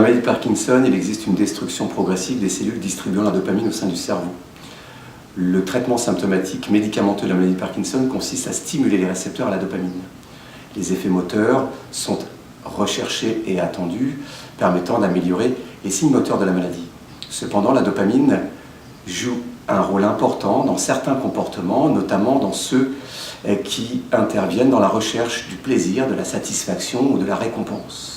maladie de Parkinson, il existe une destruction progressive des cellules distribuant la dopamine au sein du cerveau. Le traitement symptomatique médicamenteux de la maladie de Parkinson consiste à stimuler les récepteurs à la dopamine. Les effets moteurs sont recherchés et attendus, permettant d'améliorer les signes moteurs de la maladie. Cependant, la dopamine joue un rôle important dans certains comportements, notamment dans ceux qui interviennent dans la recherche du plaisir, de la satisfaction ou de la récompense.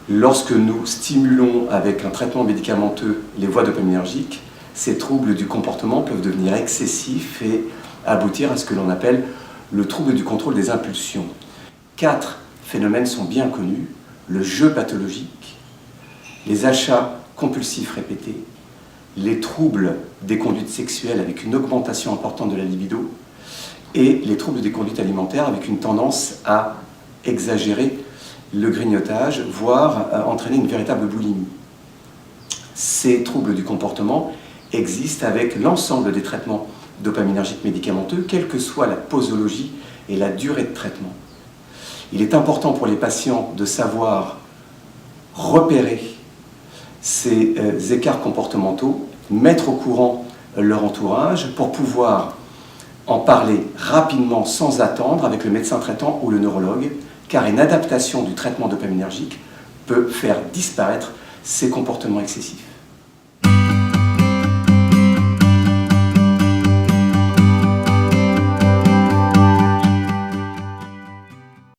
Lorsque nous stimulons avec un traitement médicamenteux les voies dopaminergiques, ces troubles du comportement peuvent devenir excessifs et aboutir à ce que l'on appelle le trouble du contrôle des impulsions. 4 phénomènes sont bien connus: le jeu pathologique, les achats compulsifs répétés, les troubles des conduites sexuelles avec une augmentation importante de la libido et les troubles des conduites alimentaires avec une tendance à exagérer le grignotage, voire entraîner une véritable boulimie. Ces troubles du comportement existent avec l'ensemble des traitements dopaminergiques médicamenteux, quelle que soit la posologie et la durée de traitement. Il est important pour les patients de savoir repérer ces écarts comportementaux, mettre au courant leur entourage pour pouvoir en parler rapidement sans attendre avec le médecin traitant ou le neurologue, car une adaptation du traitement dopaminergique peut faire disparaître ces comportements excessifs.